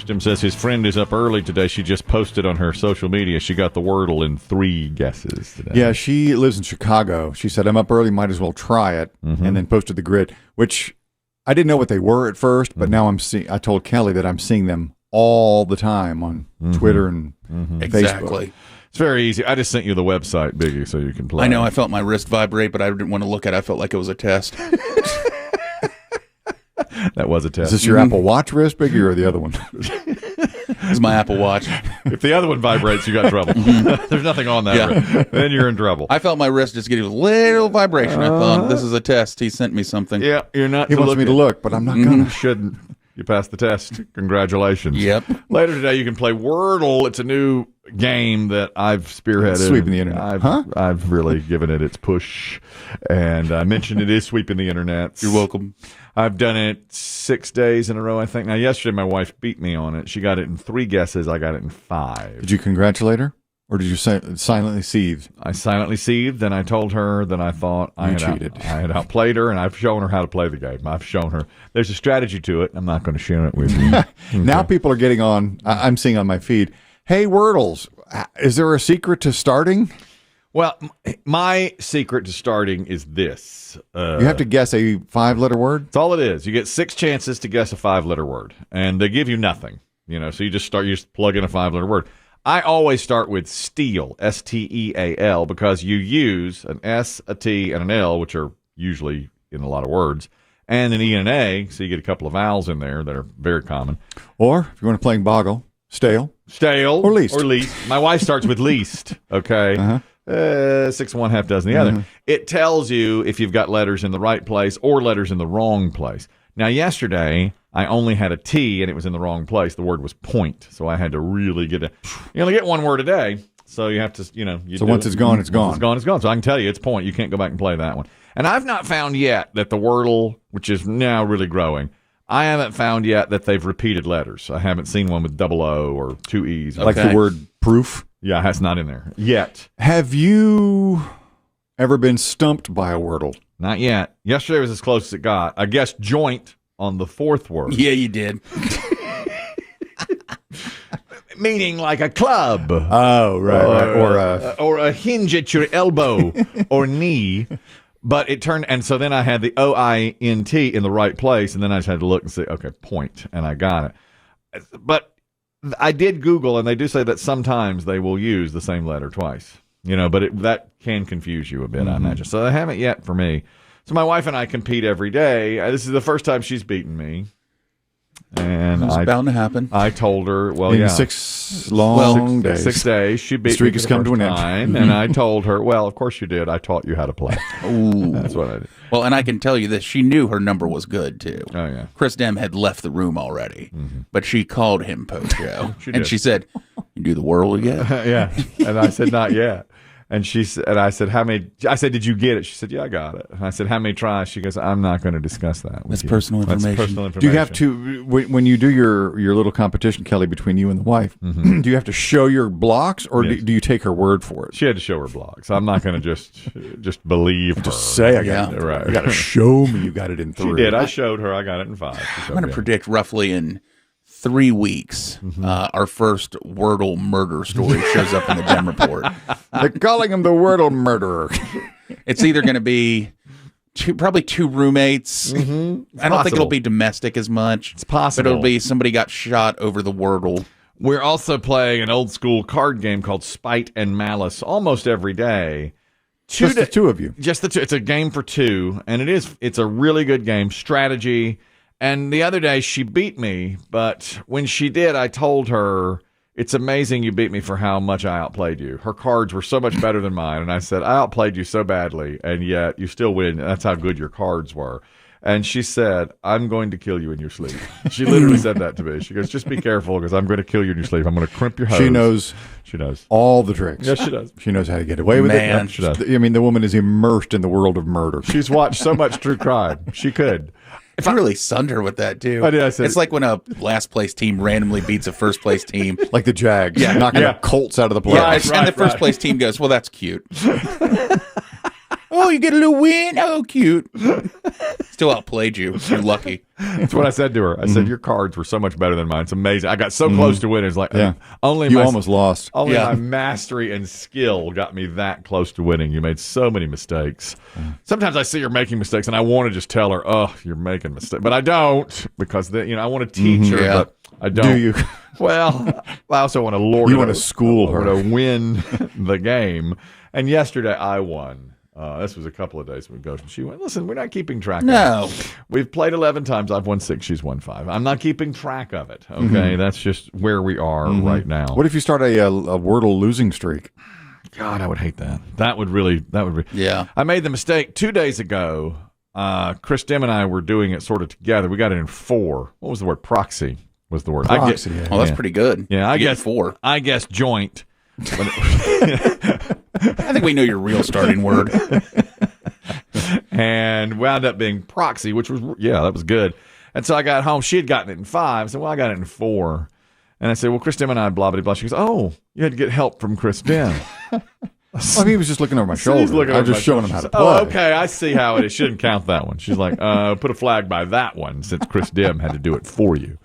Jim says his friend is up early today. She just posted on her social media. She got the Wordle in 3 guesses today. Yeah, she lives in Chicago. She said, I'm up early, might as well try it, and then posted the grid, which I didn't know what they were at first, but now I told Kelly that I'm seeing them all the time on Twitter and Facebook. Exactly. It's very easy. I just sent you the website, Biggie, so you can play. I know. I felt my wrist vibrate, but I didn't want to look at it. I felt like it was a test. That was a test. Is this your Apple Watch wrist, Biggie, or the other one? This is my Apple Watch. If the other one vibrates, you got trouble. There's nothing on that wrist. Then you're in trouble. I felt my wrist just getting a little vibration. I thought, this is a test. He sent me something. Yeah, you're not. He wants me to look, but I'm not going You to. shouldn't. You passed the test. Congratulations. Yep. Later today, you can play Wordle. It's a new game that I've spearheaded. Sweeping the internet. I've really given it its push, and I mentioned it is sweeping the internet. You're welcome. I've done it 6 days in a row, I think. Now, yesterday, my wife beat me on it. She got it in 3 guesses. I got it in 5. Did you congratulate her, or did you silently seethe? I silently seethed, and I told her that I thought I had outplayed her, and I've shown her how to play the game. I've shown her there's a strategy to it. I'm not going to share it with you. Now people are getting on. I'm seeing on my feed, hey, Wordles, is there a secret to starting? Well, my secret to starting is this. You have to guess a 5-letter word? That's all it is. You get 6 chances to guess a 5-letter word, and they give you nothing. So you just plug in a 5-letter word. I always start with steal, S-T-E-A-L, because you use an S, a T, and an L, which are usually in a lot of words, and an E and an A, so you get a couple of vowels in there that are very common. Or, if you want to play boggle, stale. Stale. Or least. My wife starts with least, okay? 6 1, half dozen the other. It tells you if you've got letters in the right place or letters in the wrong place. Now, yesterday, I only had a T, and it was in the wrong place. The word was point, so I had to really get it. You only get 1 word a day, so you have to, So once it's gone, it's gone. Once it's gone, it's gone. So I can tell you it's point. You can't go back and play that one. And I've not found yet that the Wordle, which is now really growing, I haven't found yet that they've repeated letters. I haven't seen one with 0 or 2 E's. Like the word proof? Yeah, that's not in there yet. Have you ever been stumped by a Wordle? Not yet. Yesterday was as close as it got. I guessed joint on the 4th word. Yeah, you did. Meaning like a club. Oh, right. Or a hinge at your elbow or knee. But it turned, and so then I had the O-I-N-T in the right place, and then I just had to look and say, okay, point, and I got it. But I did Google, and they do say that sometimes they will use the same letter twice. But that can confuse you a bit, I imagine. So they haven't yet for me. So my wife and I compete every day. This is the first time she's beaten me. And it's bound to happen. I told her, in 6 long days. 6 days. She beat the streak me has come to an end. And I told her, well, of course you did. I taught you how to play. Ooh. That's what I did. Well, and I can tell you that she knew her number was good, too. Oh, yeah. Chris Demm had left the room already, but she called him post-show. She said, you do the Wordle yet? Yeah. And I said, not yet. And I said, how many? I said, did you get it? She said, yeah, I got it. And I said, how many tries? She goes, I'm not going to discuss that. That's personal information. That's personal information. Do you have to, when you do your little competition, Kelly, between you and the wife, do you have to show your blocks, or do you take her word for it? She had to show her blocks. I'm not going to just believe her. Just say I got it. Right. You got to show me you got it in 3. She did. I showed her. I got it in 5. I'm going to predict roughly in 3 weeks, our first Wordle murder story shows up in the Demm report. They're calling him the Wordle murderer. It's either going to be probably 2 roommates. I don't think it'll be domestic as much. It's possible. But it'll be somebody got shot over the Wordle. We're also playing an old school card game called Spite and Malice almost every day. Just the 2 of you. Just the 2. It's a game for 2, and it's a really good game. Strategy. And the other day, she beat me, but when she did, I told her, it's amazing you beat me for how much I outplayed you. Her cards were so much better than mine, and I said, I outplayed you so badly, and yet you still win. That's how good your cards were. And she said, I'm going to kill you in your sleep. She literally said that to me. She goes, just be careful, because I'm going to kill you in your sleep. I'm going to crimp your hose. She knows all the tricks. Yes, she does. She knows how to get away with it. Yeah, she does. I mean, the woman is immersed in the world of murder. She's watched so much true crime. She could. If I really sunned her with that, too. I did, I said, it's like when a last-place team randomly beats a first-place team. Like the Jags. Knocking the Colts out of the playoffs. And the first-place team goes, well, that's cute. Oh, you get a little win. Oh, cute. Still outplayed you. You're lucky. That's what I said to her. I said, your cards were so much better than mine. It's amazing. I got so close to winning. It's like, only You almost lost. Only my mastery and skill got me that close to winning. You made so many mistakes. Sometimes I see her making mistakes, and I want to just tell her, oh, you're making mistakes. But I don't, because I want to teach her, but I don't. Do you? Well, I also want to lord You want to school her. to win the game. And yesterday I won. This was a couple of days ago. And she went, listen, we're not keeping track of it. We've played 11 times. I've won 6. She's won 5. I'm not keeping track of it. Okay. That's just where we are right now. What if you start a Wordle losing streak? God, I would hate that. That would really. Yeah. I made the mistake 2 days ago. Chris Demm and I were doing it sort of together. We got it in 4. What was the word? Proxy was the word. Proxy, Oh, that's pretty good. Yeah, I guess 4. I guess joint. I think we know your real starting word. And wound up being proxy, which was, that was good. And so I got home. She had gotten it in 5. I said, well, I got it in 4. And I said, well, Chris Demm and I, blah, blah, blah. She goes, oh, you had to get help from Chris Demm. He was just looking over my shoulder. I was just showing him how to play. Oh, okay, I see how it is. Shouldn't count that one. She's like, put a flag by that one since Chris Demm had to do it for you.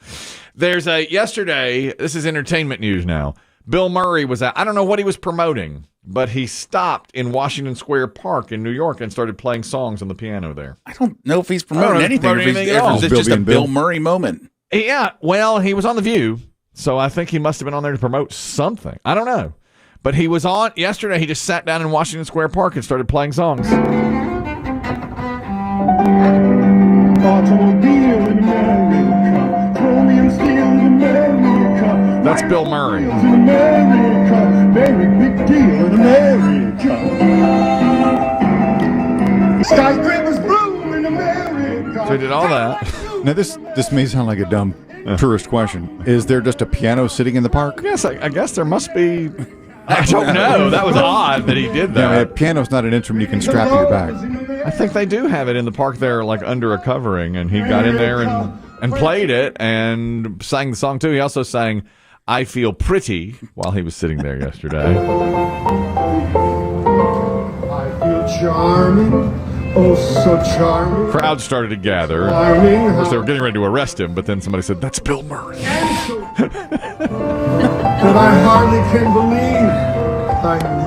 There's yesterday, this is entertainment news now. Bill Murray was out. I don't know what he was promoting, but he stopped in Washington Square Park in New York and started playing songs on the piano there. I don't know if he's promoting anything. Or if it's just a Bill Murray moment. Yeah, well, he was on The View, so I think he must have been on there to promote something. I don't know. But he was on yesterday. He just sat down in Washington Square Park and started playing songs. Automobile in America, chromium steel in America. That's Bill Murray. In America, very big deal in America. Skyscrapers bloom in America. So he did all that. Now, this may sound like a dumb tourist question. Is there just a piano sitting in the park? Yes, I guess there must be. I don't know. That was odd that he did that. Yeah, piano's not an instrument you can strap to your back. I think they do have it in the park there, like under a covering, and he got in there and played it and sang the song too. He also sang "I Feel Pretty" while he was sitting there yesterday. I feel charming, oh so charming. Crowd started to gather. Of course, they were getting ready to arrest him, but then somebody said, "That's Bill Murray." That I hardly can believe.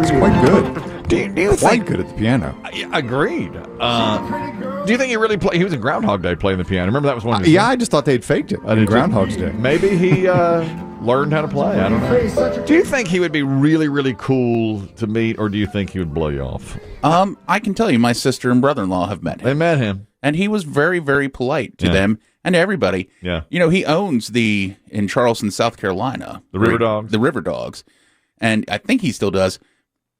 It's quite good. Do you Quite think? good at the piano. Agreed. Do you think he really played? He was in Groundhog Day playing the piano. Remember that was one of his I just thought they'd faked it in Groundhog's Day. Maybe he learned how to play. I don't know. Do you think he would be really, really cool to meet, or do you think he would blow you off? I can tell you, my sister and brother-in-law have met him. They met him. And he was very, very polite to them and to everybody. Yeah. He owns in Charleston, South Carolina. The River Dogs. The River Dogs. And I think he still does.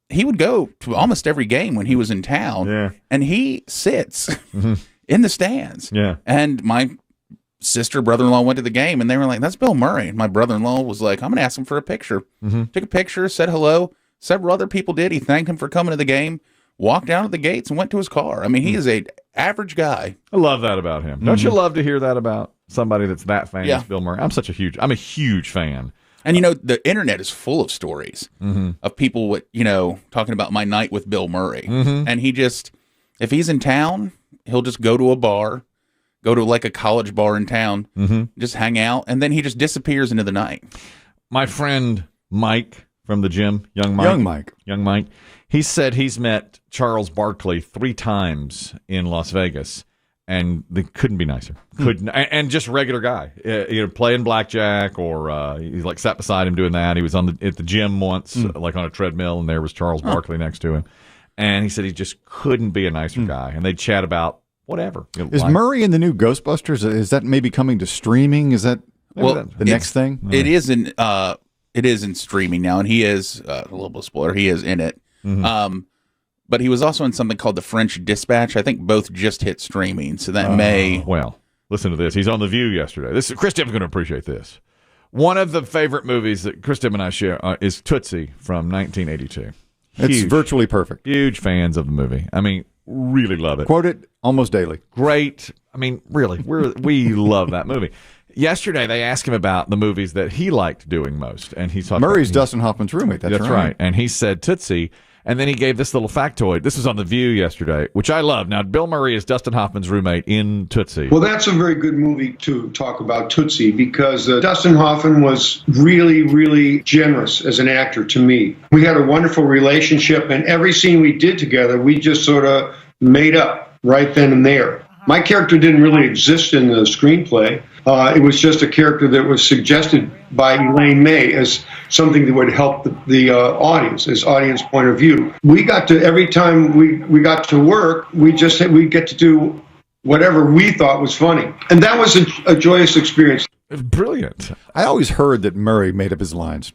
He would go to almost every game when he was in town. Yeah. And he sits in the stands. Yeah. And my sister, brother-in-law went to the game, and they were like, that's Bill Murray. And my brother-in-law was like, I'm going to ask him for a picture. Took a picture, said hello. Several other people did. He thanked him for coming to the game, walked down to the gates, and went to his car. I mean, he is a average guy. I love that about him. Don't you love to hear that about somebody that's that famous, Yeah. Bill Murray? I'm a huge fan. And, the internet is full of stories of people, talking about my night with Bill Murray. And he just, if he's in town, he'll just go to a bar, go to like a college bar in town, just hang out, and then he just disappears into the night. My friend Mike from the gym, Young Mike, he said he's met Charles Barkley 3 times in Las Vegas. And they couldn't be nicer. Couldn't, and just regular guy, playing blackjack, or he like sat beside him doing that. He was at the gym once, like on a treadmill, and there was Charles Barkley next to him. And he said he just couldn't be a nicer guy. And they'd chat about whatever. Is Murray in the new Ghostbusters? Is that maybe coming to streaming? Is that the next thing? It is in streaming now, and he is a little bit of spoiler. He is in it. But he was also in something called The French Dispatch. I think both just hit streaming, so that may... Well, listen to this. He's on The View yesterday. Chris Demm's going to appreciate this. One of the favorite movies that Chris Demm and I share is Tootsie from 1982. It's virtually perfect. Huge fans of the movie. I mean, really love it. Quote it almost daily. Great. I mean, really, we love that movie. Yesterday, they asked him about the movies that he liked doing most, and he talked Murray's about, Dustin Hoffman's roommate. That's right. And he said Tootsie. And then he gave this little factoid. This was on The View yesterday, which I love. Now, Bill Murray is Dustin Hoffman's roommate in Tootsie. Well, that's a very good movie to talk about, Tootsie, because Dustin Hoffman was really, really generous as an actor to me. We had a wonderful relationship, and every scene we did together, we just sort of made up right then and there. My character didn't really exist in the screenplay. It was just a character that was suggested by Elaine May as something that would help the audience, as audience point of view. We got to, every time we got to work, we get to do whatever we thought was funny. And that was a joyous experience. Brilliant. I always heard that Murray made up his lines.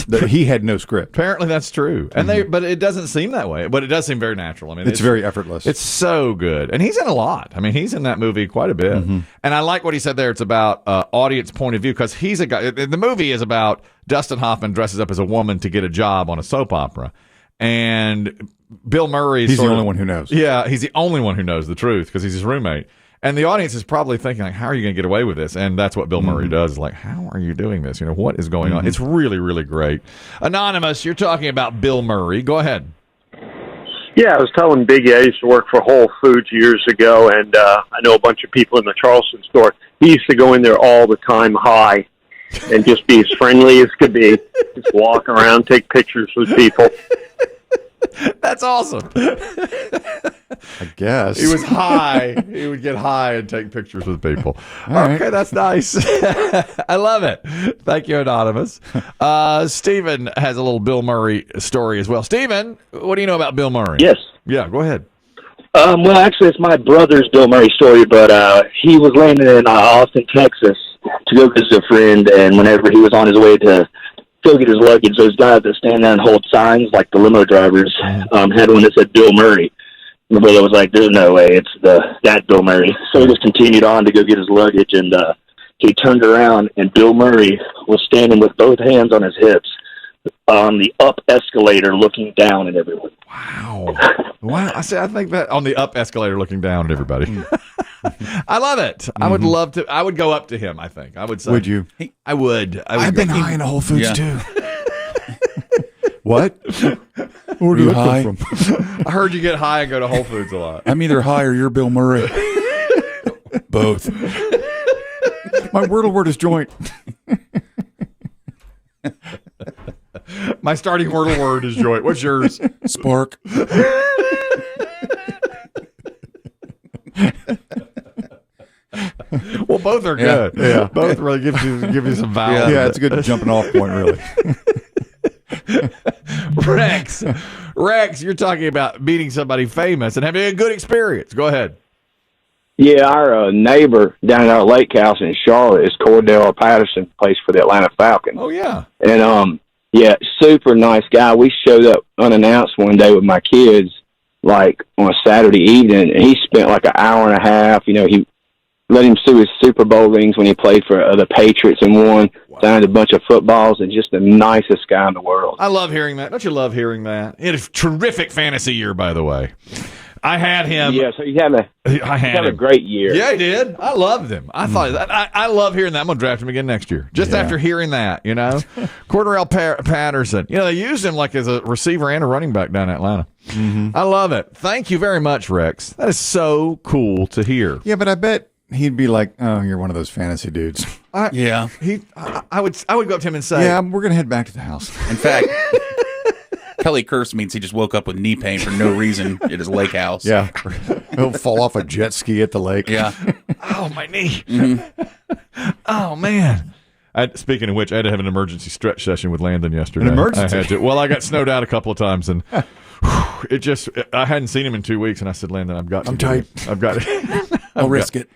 That he had no script. Apparently that's true. And but it doesn't seem that way. But it does seem very natural. I mean, it's very effortless. It's so good. And he's in a lot. I mean, he's in that movie quite a bit. And I like what he said there. It's about audience point of view, because he's a guy. The movie is about Dustin Hoffman dresses up as a woman to get a job on a soap opera. And Bill Murray, he's the only one who knows. Yeah, he's the only one who knows the truth because he's his roommate. And the audience is probably thinking, like, how are you going to get away with this? And that's what Bill Murray does. Like, how are you doing this? You know, what is going on? It's really, really great. Anonymous, you're talking about Bill Murray. Go ahead. Yeah, I was telling Biggie I used to work for Whole Foods years ago, and I know a bunch of people in the Charleston store. He used to go in there all the time high and just be as friendly as could be. Just walk around, take pictures with people. That's awesome. I guess. He was high. He would get high and take pictures with people. Okay, that's nice. I love it. Thank you, Anonymous. Stephen has a little Bill Murray story as well. Stephen, what do you know about Bill Murray? Yes. Yeah, go ahead. Well, actually, it's my brother's Bill Murray story, but he was landing in Austin, Texas to go visit a friend, and whenever he was on his way to go get his luggage, those guys that stand there and hold signs, like the limo drivers, had one that said Bill Murray. My brother was like, there's no way it's that Bill Murray. So he just continued on to go get his luggage, and he turned around, and Bill Murray was standing with both hands on his hips on the up escalator looking down at everyone. Wow. I think that on the up escalator looking down at everybody. I love it. I would love to. I would go up to him, I think. I would say. Would you? I would. I've been high in a Whole Foods, too. What? Where do you high? From? I heard you get high and go to Whole Foods a lot. I'm either high or you're Bill Murray. Both. My Wordle word is joint. My starting Wordle word is joint. What's yours? Spark. Well, both are good. Yeah. Both really give you some value. Yeah, it's a good jumping off point, really. Rex, you're talking about meeting somebody famous and having a good experience. Go ahead. Yeah, our neighbor down at our lake house in Charlotte is Cordell Patterson, plays for the Atlanta Falcons. Oh, yeah. And, yeah, super nice guy. We showed up unannounced one day with my kids, like, on a Saturday evening, and he spent like an hour and a half. You know, he let him do his Super Bowl rings when he played for the Patriots and won, signed a bunch of footballs, and just the nicest guy in the world. I love hearing that. Don't you love hearing that? He had a terrific fantasy year, by the way. I had him. Yeah, so he had a great year. Yeah, he did. I loved him. I thought that. I love hearing that. I'm going to draft him again next year. Just after hearing that, you know. Cordell Patterson. You know, they used him like as a receiver and a running back down in Atlanta. I love it. Thank you very much, Rex. That is so cool to hear. Yeah, but I bet he'd be like, "Oh, you're one of those fantasy dudes." I would go up to him and say, "Yeah, we're gonna head back to the house." In fact, Kelly Curse means he just woke up with knee pain for no reason at his lake house. Yeah, he'll fall off a jet ski at the lake. Yeah. Oh, my knee. Oh, man. Speaking of which, I had to have an emergency stretch session with Landon yesterday. An emergency? I had to. Well, I got snowed out a couple of times, and I hadn't seen him in 2 weeks, and I said, Landon, I've got to. I'm tight. I've got it. I'll risk it.